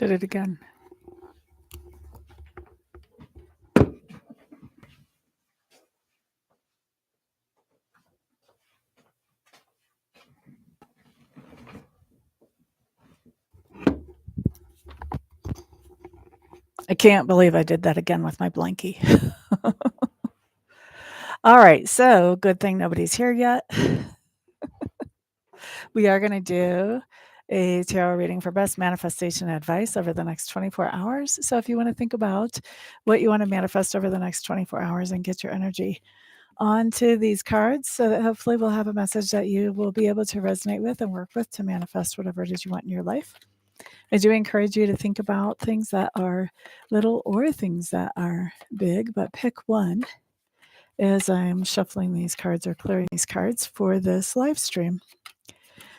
Did it again. I can't believe I did that again with my blankie. All right, so good thing nobody's here yet. We are going to do a tarot reading for best manifestation advice over the next 24 hours. So if you want to think about what you want to manifest over the next 24 hours and get your energy onto these cards so that hopefully we'll have a message that you will be able to resonate with and work with to manifest whatever it is you want in your life. I do encourage you to think about things that are little or things that are big, but pick one as I'm shuffling these cards or clearing these cards for this live stream.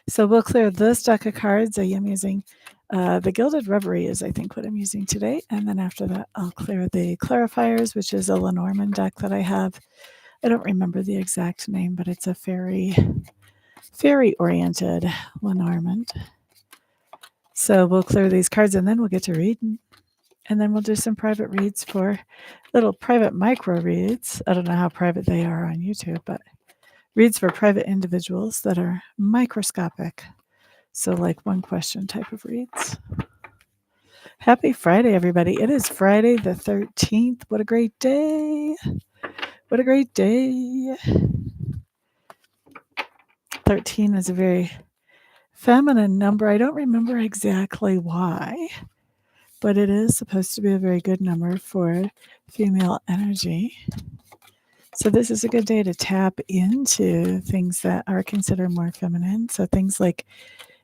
So we'll clear this deck of cards. I am using the Gilded Reverie is, I think, what I'm using today. And then after that, I'll clear the Clarifiers, which is a Lenormand deck that I have. I don't remember the exact name, but it's a fairy-oriented Lenormand. So we'll clear these cards, and then we'll get to reading. And then we'll do some private reads for little private micro reads. I don't know how private they are on YouTube, but reads for private individuals that are microscopic. So like one question type of reads. Happy Friday, everybody. It is Friday the 13th. What a great day. What a great day. 13 is a very feminine number. I don't remember exactly why, but it is supposed to be a very good number for female energy. So this is a good day to tap into things that are considered more feminine. So things like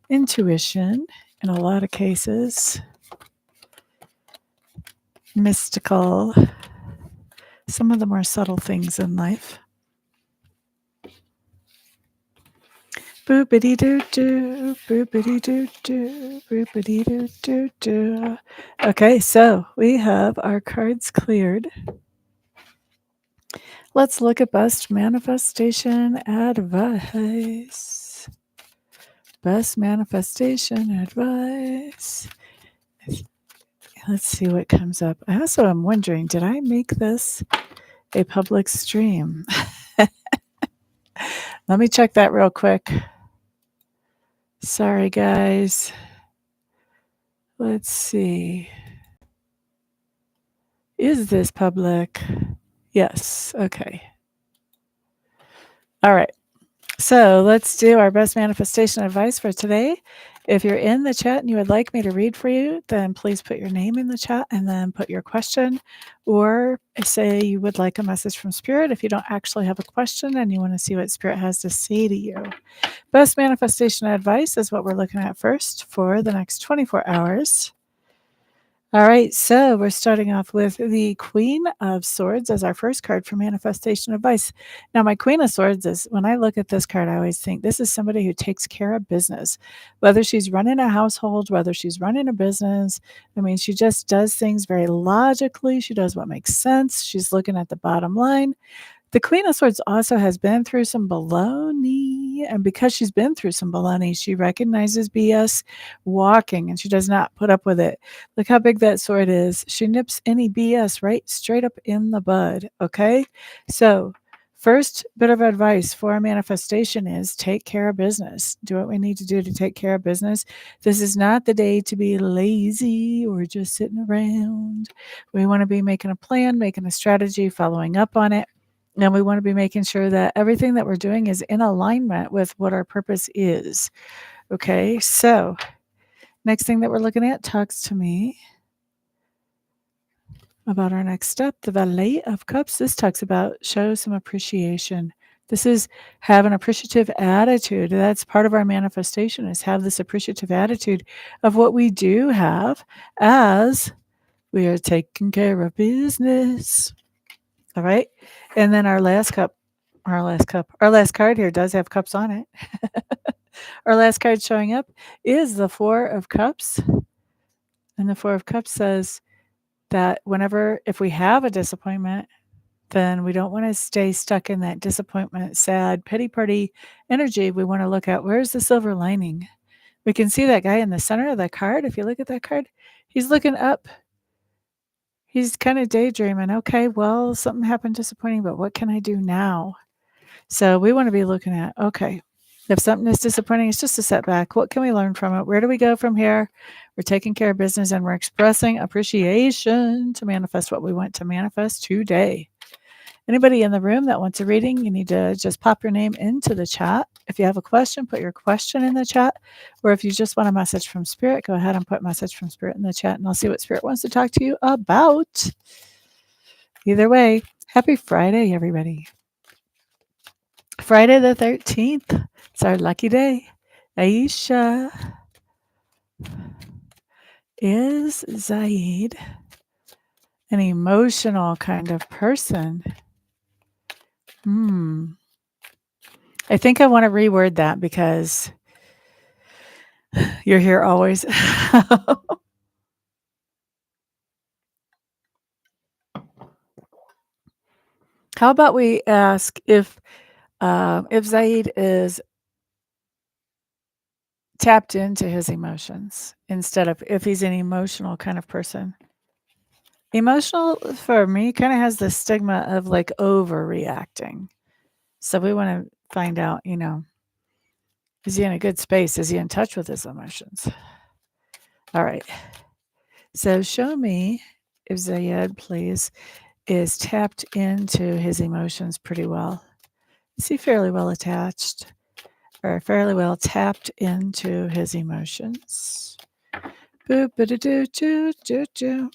intuition, in a lot of cases, mystical, some of the more subtle things in life. Boopity doo doo, boopity doo doo, boopity doo doo doo. Okay, so we have our cards cleared. Let's look at best manifestation advice. Best manifestation advice. Let's see what comes up. I also am wondering, did I make this a public stream? Let me check that real quick. Sorry, guys. Let's see. Is this public? Yes. Okay. All right. So let's do our best manifestation advice for today. If you're in the chat and you would like me to read for you, then please put your name in the chat and then put your question, or say you would like a message from Spirit if you don't actually have a question and you want to see what Spirit has to say to you. Best manifestation advice is what we're looking at first for the next 24 hours. All right, so we're starting off with the Queen of Swords as our first card for manifestation advice. Now, my Queen of Swords is, when I look at this card, I always think this is somebody who takes care of business, whether she's running a household, whether she's running a business. I mean, she just does things very logically. She does what makes sense. She's looking at the bottom line. The Queen of Swords also has been through some baloney, and because she's been through some baloney, she recognizes BS walking, and she does not put up with it. Look how big that sword is. She nips any BS right straight up in the bud, okay? So first bit of advice for a manifestation is take care of business. Do what we need to do to take care of business. This is not the day to be lazy or just sitting around. We want to be making a plan, making a strategy, following up on it. And we want to be making sure that everything that we're doing is in alignment with what our purpose is. Okay, so next thing that we're looking at talks to me about our next step, the Valet of Cups. This talks about show some appreciation. This is have an appreciative attitude. That's part of our manifestation, is have this appreciative attitude of what we do have as we are taking care of business. All right. And then our last card here does have cups on it. Our last card showing up is the Four of Cups. And the Four of Cups says that if we have a disappointment, then we don't want to stay stuck in that disappointment, sad, pity party energy. We want to look at where's the silver lining? We can see that guy in the center of the card. If you look at that card, he's looking up. He's kind of daydreaming. Okay, well, something happened disappointing, but what can I do now? So we want to be looking at, okay, if something is disappointing, it's just a setback. What can we learn from it? Where do we go from here? We're taking care of business and we're expressing appreciation to manifest what we want to manifest today. Anybody in the room that wants a reading, you need to just pop your name into the chat. If you have a question, put your question in the chat. Or if you just want a message from Spirit, go ahead and put message from Spirit in the chat and I'll see what Spirit wants to talk to you about. Either way, happy Friday, everybody. Friday the 13th. It's our lucky day. Aisha, is Zaid an emotional kind of person? I think I want to reword that because you're here always. How about we ask if Zaid is tapped into his emotions instead of if he's an emotional kind of person. Emotional for me kind of has the stigma of like overreacting. So we want to find out, is he in a good space? Is he in touch with his emotions? All right. So show me if Zayed, please, is tapped into his emotions pretty well. Is he fairly well attached or fairly well tapped into his emotions? Boop, ba-da-doo, doo, doo, doo.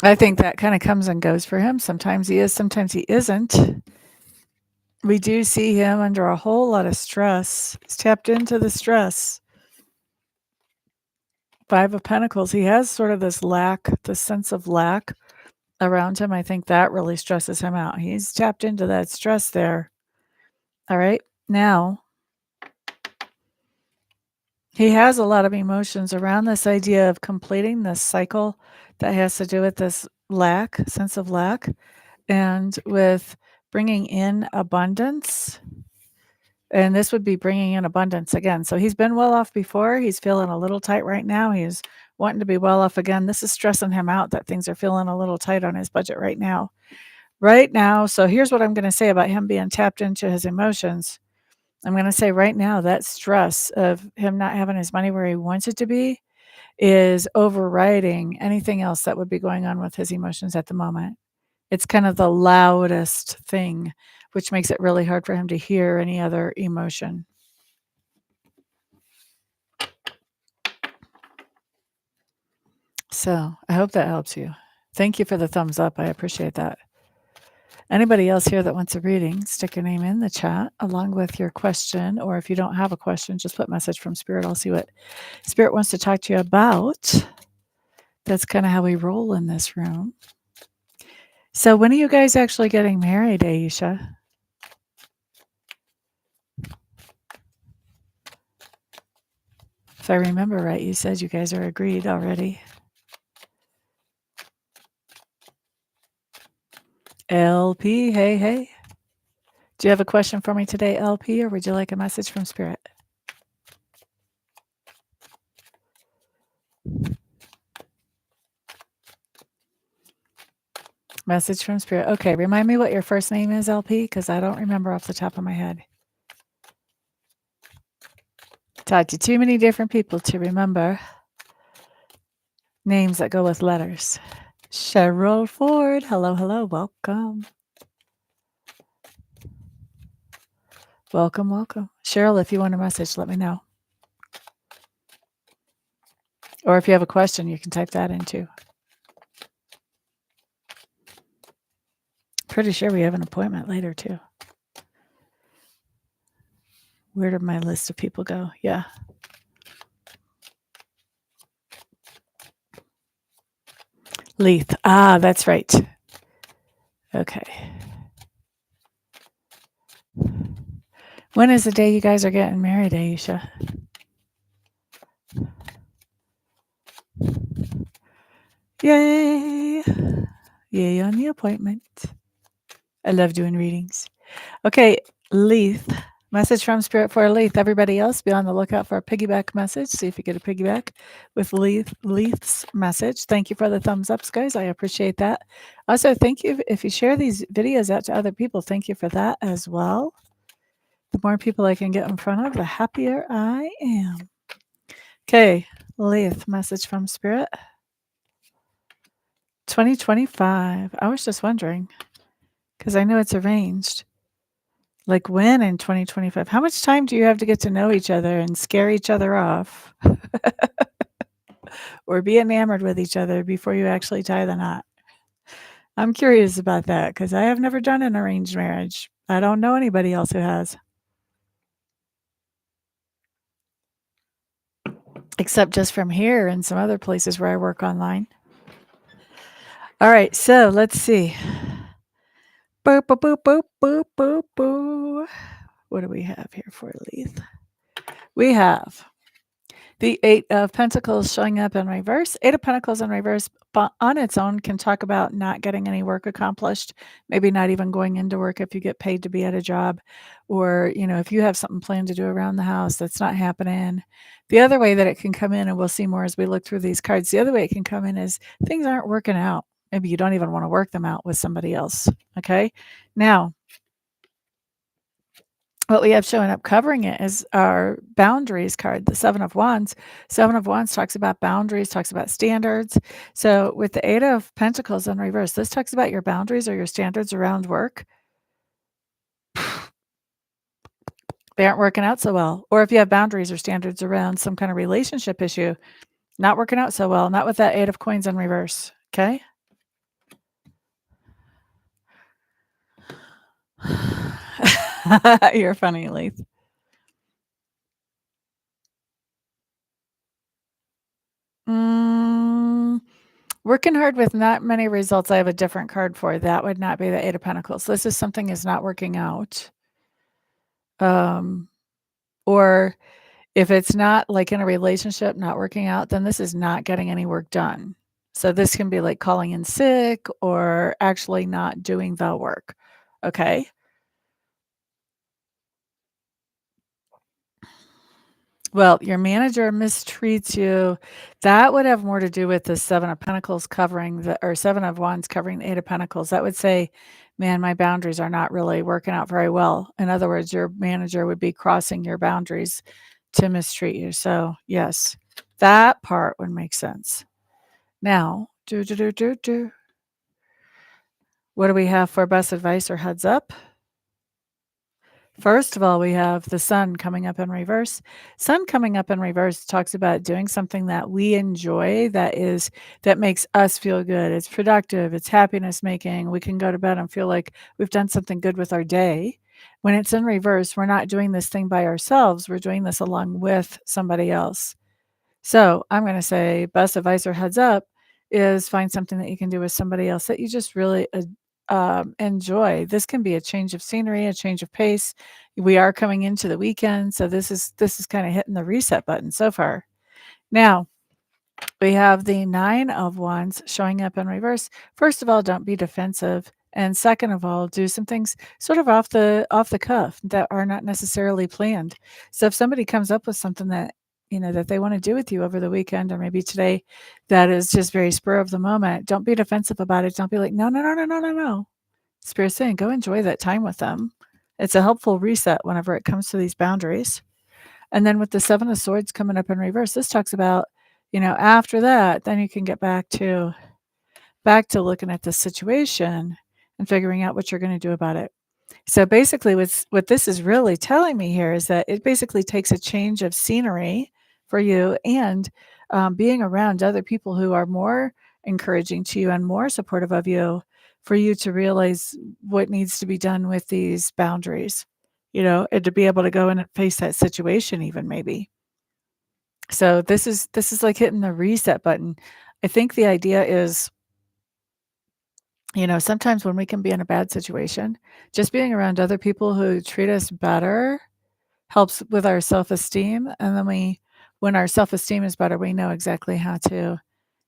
I think that kind of comes and goes for him. Sometimes he is, sometimes he isn't. We do see him under a whole lot of stress. He's tapped into the stress. Five of Pentacles. He has sort of this lack, this sense of lack around him. I think that really stresses him out. He's tapped into that stress there. All right. Now, he has a lot of emotions around this idea of completing this cycle that has to do with this lack, sense of lack, and with bringing in abundance. And this would be bringing in abundance again. So he's been well off before. He's feeling a little tight right now. He's wanting to be well off again. This is stressing him out that things are feeling a little tight on his budget right now. Right now. So here's what I'm going to say about him being tapped into his emotions. I'm going to say right now that stress of him not having his money where he wants it to be is overriding anything else that would be going on with his emotions at the moment. It's kind of the loudest thing, which makes it really hard for him to hear any other emotion. So I hope that helps you. Thank you for the thumbs up. I appreciate that. Anybody else here that wants a reading, stick your name in the chat along with your question. Or if you don't have a question, just put message from Spirit. I'll see what Spirit wants to talk to you about. That's kind of how we roll in this room. So when are you guys actually getting married, Aisha? If I remember right, you said you guys are agreed already. LP, hey, hey. Do you have a question for me today, LP, or would you like a message from Spirit? Message from Spirit. Okay, remind me what your first name is, LP, because I don't remember off the top of my head. Talked to too many different people to remember names that go with letters. Cheryl Ford. Hello, hello. Welcome. Welcome, welcome. Cheryl, if you want a message, let me know. Or if you have a question, you can type that in too. Pretty sure we have an appointment later too. Where did my list of people go? Yeah. Leith. Ah, that's right. Okay. When is the day you guys are getting married, Aisha? Yay! Yay on the appointment. I love doing readings. Okay, Leith. Message from Spirit for Leith. Everybody else, be on the lookout for a piggyback message. See if you get a piggyback with Leith's message. Thank you for the thumbs ups, guys. I appreciate that. Also, thank you if you share these videos out to other people. Thank you for that as well. The more people I can get in front of, the happier I am. Okay, Leith, message from Spirit. 2025. I was just wondering because I know it's arranged. Like when in 2025? How much time do you have to get to know each other and scare each other off or be enamored with each other before you actually tie the knot? I'm curious about that because I have never done an arranged marriage. I don't know anybody else who has, except just from here and some other places where I work online. All right, so let's see. Boop, boop, boop, boop, boop, boop, boop. What do we have here for Leith? We have the Eight of Pentacles showing up in reverse. Eight of Pentacles in reverse on its own can talk about not getting any work accomplished, maybe not even going into work if you get paid to be at a job, or, if you have something planned to do around the house that's not happening. The other way that it can come in, and we'll see more as we look through these cards, the other way it can come in is things aren't working out. Maybe you don't even want to work them out with somebody else. Okay. Now, what we have showing up covering it is our boundaries card, the Seven of Wands. Seven of Wands talks about boundaries, talks about standards. So with the Eight of Pentacles in reverse, this talks about your boundaries or your standards around work. They aren't working out so well. Or if you have boundaries or standards around some kind of relationship issue, not working out so well, not with that Eight of Coins in reverse. Okay. You're funny, Leith. Working hard with not many results. I have a different card for that. Would not be the Eight of Pentacles. This is something is not working out. Or if it's not like in a relationship not working out, then this is not getting any work done. So this can be like calling in sick or actually not doing the work. Okay. Well, your manager mistreats you. That would have more to do with the Seven of Pentacles covering or Seven of Wands covering the Eight of Pentacles. That would say, man, my boundaries are not really working out very well. In other words, your manager would be crossing your boundaries to mistreat you. So, yes, that part would make sense. Now, what do we have for best advice or heads up? First of all, we have the sun coming up in reverse. Sun coming up in reverse talks about doing something that we enjoy, that makes us feel good. It's productive, it's happiness making. We can go to bed and feel like we've done something good with our day. When it's in reverse, we're not doing this thing by ourselves. We're doing this along with somebody else. So I'm going to say best advice or heads up is find something that you can do with somebody else that you just really enjoy. This can be a change of scenery, a change of pace. We are coming into the weekend, so this is kind of hitting the reset button so far. Now, we have the Nine of Wands showing up in reverse. First of all, don't be defensive. And second of all, do some things sort of off the cuff that are not necessarily planned. So if somebody comes up with something that that they want to do with you over the weekend or maybe today that is just very spur of the moment, don't be defensive about it. Don't be like, no, no, no, no, no, no, no. Spirit's saying, go enjoy that time with them. It's a helpful reset whenever it comes to these boundaries. And then with the Seven of Swords coming up in reverse, this talks about, after that, then you can get back to looking at the situation and figuring out what you're going to do about it. So basically what this is really telling me here is that it basically takes a change of scenery for you and being around other people who are more encouraging to you and more supportive of you for you to realize what needs to be done with these boundaries, and to be able to go in and face that situation even maybe. So this is like hitting the reset button. I think the idea is, sometimes when we can be in a bad situation, just being around other people who treat us better helps with our self-esteem. And then when our self-esteem is better, we know exactly how to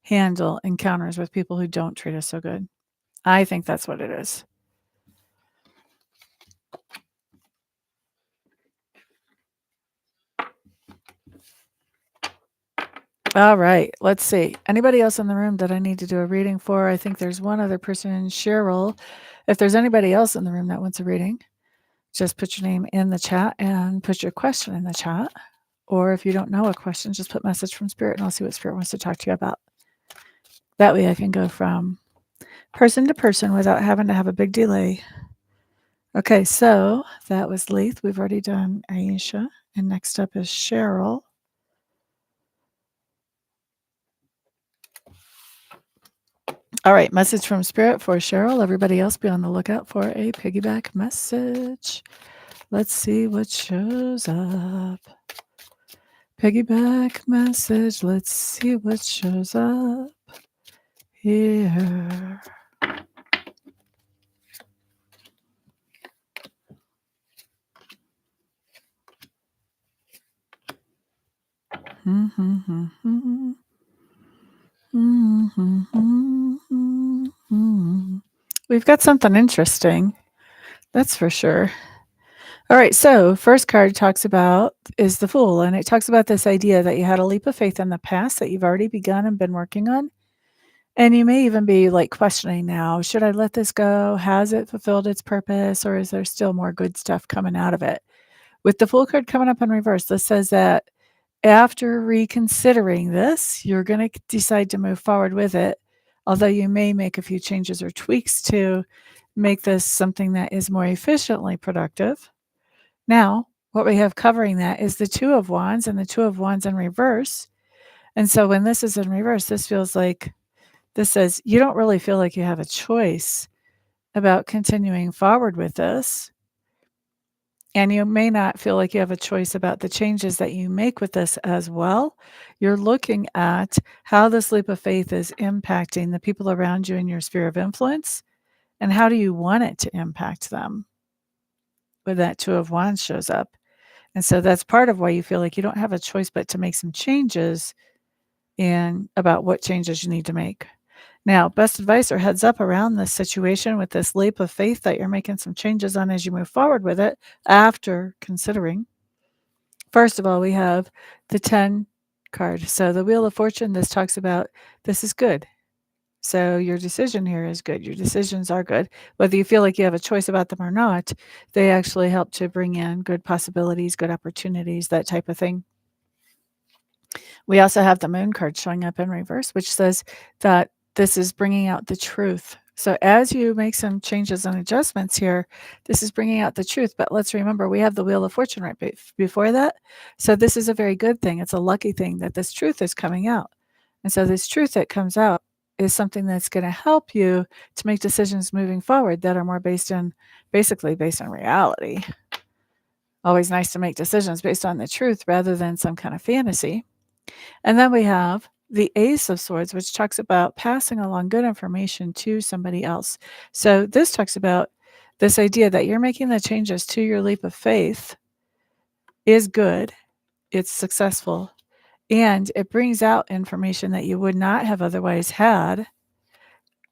handle encounters with people who don't treat us so good. I think that's what it is. All right, let's see. Anybody else in the room that I need to do a reading for? I think there's one other person, Cheryl. If there's anybody else in the room that wants a reading, just put your name in the chat and put your question in the chat. Or if you don't know a question, just put message from Spirit and I'll see what Spirit wants to talk to you about. That way I can go from person to person without having to have a big delay. Okay, so that was Leith. We've already done Aisha. And next up is Cheryl. All right, message from Spirit for Cheryl. Everybody else be on the lookout for a piggyback message. Let's see what shows up. Piggyback message. Let's see what shows up here. We've got something interesting. That's for sure. All right, so first card talks about is the Fool, and it talks about this idea that you had a leap of faith in the past that you've already begun and been working on. And you may even be like questioning now, should I let this go? Has it fulfilled its purpose, or is there still more good stuff coming out of it? With the Fool card coming up in reverse, this says that after reconsidering this, you're going to decide to move forward with it, although you may make a few changes or tweaks to make this something that is more efficiently productive. Now, what we have covering that is the Two of Wands and the Two of Wands in reverse. And so when this is in reverse, this feels like this says you don't really feel like you have a choice about continuing forward with this. And you may not feel like you have a choice about the changes that you make with this as well. You're looking at how this leap of faith is impacting the people around you in your sphere of influence, and how do you want it to impact them when that Two of Wands shows up. And so that's part of why you feel like you don't have a choice but to make some changes and about what changes you need to make. Now, best advice or heads up around this situation with this leap of faith that you're making some changes on as you move forward with it after considering. First of all, we have the 10 card. So the Wheel of Fortune, this talks about this is good. So your decision here is good. Your decisions are good. Whether you feel like you have a choice about them or not, they actually help to bring in good possibilities, good opportunities, that type of thing. We also have the Moon card showing up in reverse, which says that this is bringing out the truth. So as you make some changes and adjustments here, this is bringing out the truth. But let's remember, we have the Wheel of Fortune right before that. So this is a very good thing. It's a lucky thing that this truth is coming out. And so this truth that comes out is something that's going to help you to make decisions moving forward that are more basically based on reality. Always nice to make decisions based on the truth rather than some kind of fantasy. And then we have the Ace of Swords, which talks about passing along good information to somebody else. So this talks about this idea that you're making the changes to your leap of faith is good, it's successful, and it brings out information that you would not have otherwise had,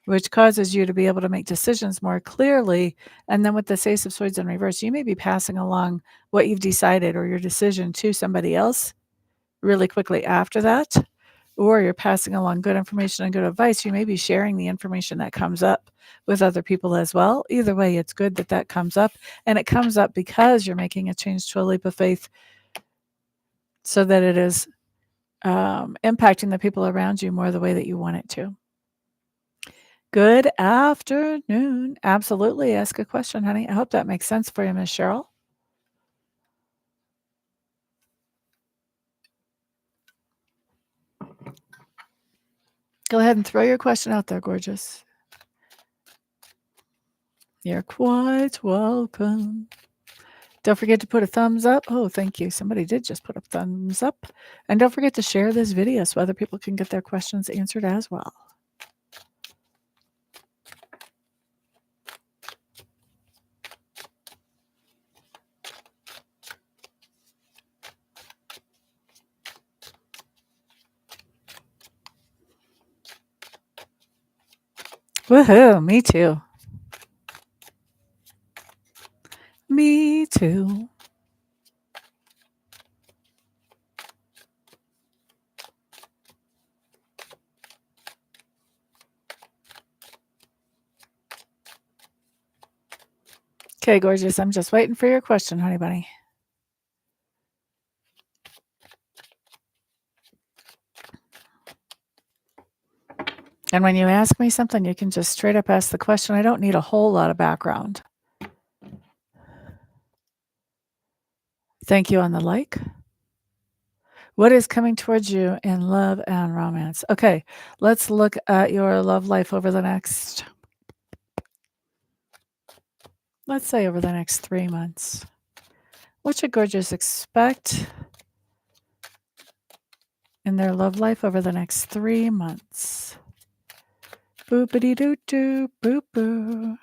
which causes you to be able to make decisions more clearly. And then with the Ace of Swords in reverse, you may be passing along what you've decided or your decision to somebody else really quickly after that, or you're passing along good information and good advice. You may be sharing the information that comes up with other people as well. Either way, it's good that that comes up, and it comes up because you're making a change to a leap of faith so that it is impacting the people around you more the way that you want it to. Good afternoon. Absolutely. Ask a question, honey. I hope that makes sense for you, Miss Cheryl. Go ahead and throw your question out there, gorgeous. You're quite welcome. Don't forget to put a thumbs up. Oh, thank you. Somebody did just put a thumbs up. And don't forget to share this video so other people can get their questions answered as well. Woohoo, me too. 2. Okay, gorgeous. I'm just waiting for your question, honey bunny. And when you ask me something, you can just straight up ask the question. I don't need a whole lot of background. Thank you on the like. What is coming towards you in love and romance? Okay, let's look at your love life over the next, let's say over the next 3 months. What should gorgeous expect in their love life over the next 3 months? Boopity doo doo, boop boo.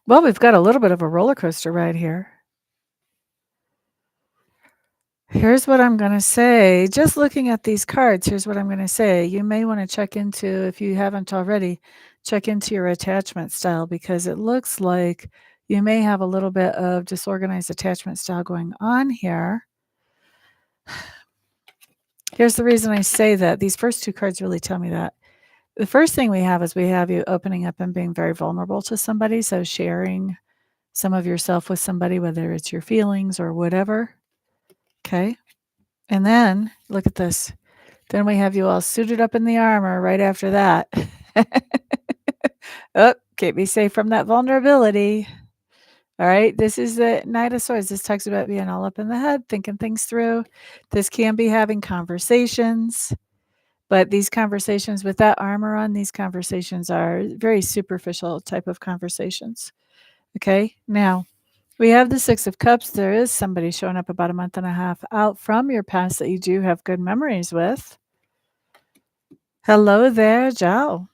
Well, we've got a little bit of a roller coaster ride here. Here's what I'm going to say. Just looking at these cards, here's what I'm going to say. You may want to check into, if you haven't already, check into your attachment style, because it looks like you may have a little bit of disorganized attachment style going on here. Here's the reason I say that. These first 2 cards really tell me that. The first thing we have is we have you opening up and being very vulnerable to somebody. So sharing some of yourself with somebody, whether it's your feelings or whatever. Okay. And then look at this. Then we have you all suited up in the armor right after that. Oh, keep me safe from that vulnerability. All right. This is the Knight of Swords. This talks about being all up in the head, thinking things through. This can be having conversations. But these conversations with that armor on, these conversations are very superficial type of conversations. Okay. Now, we have the 6 of Cups. There is somebody showing up about a month and a half out from your past that you do have good memories with. Hello there, Joe.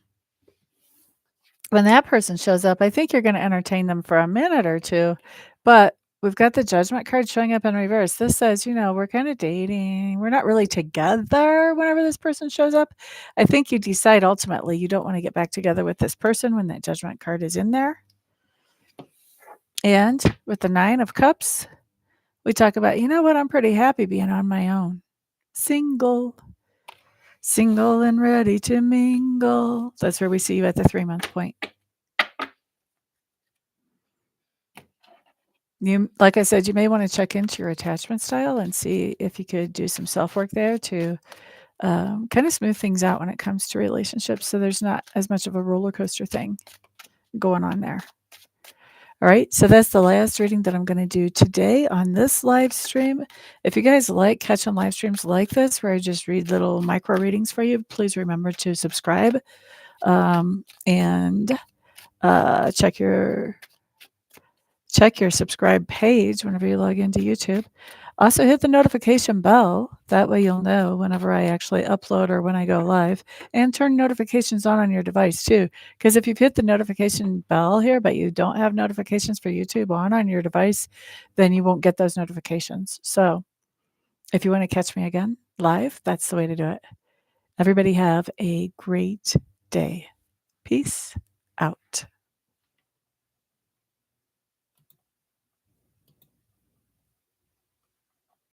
When that person shows up, I think you're going to entertain them for a minute or 2. But we've got the Judgment card showing up in reverse. This says, we're kind of dating. We're not really together whenever this person shows up. I think you decide ultimately you don't want to get back together with this person when that Judgment card is in there. And with the 9 of Cups, we talk about, I'm pretty happy being on my own. Single and ready to mingle. That's where we see you at the 3-month point. Like I said, you may want to check into your attachment style and see if you could do some self-work there to kind of smooth things out when it comes to relationships, so there's not as much of a roller coaster thing going on there. All right, so that's the last reading that I'm going to do today on this live stream. If you guys like catching live streams like this, where I just read little micro readings for you, please remember to subscribe and check your subscribe page whenever you log into YouTube. Also hit the notification bell. That way you'll know whenever I actually upload or when I go live. And turn notifications on your device too. Because if you've hit the notification bell here, but you don't have notifications for YouTube on your device, then you won't get those notifications. So if you want to catch me again live, that's the way to do it. Everybody have a great day. Peace out.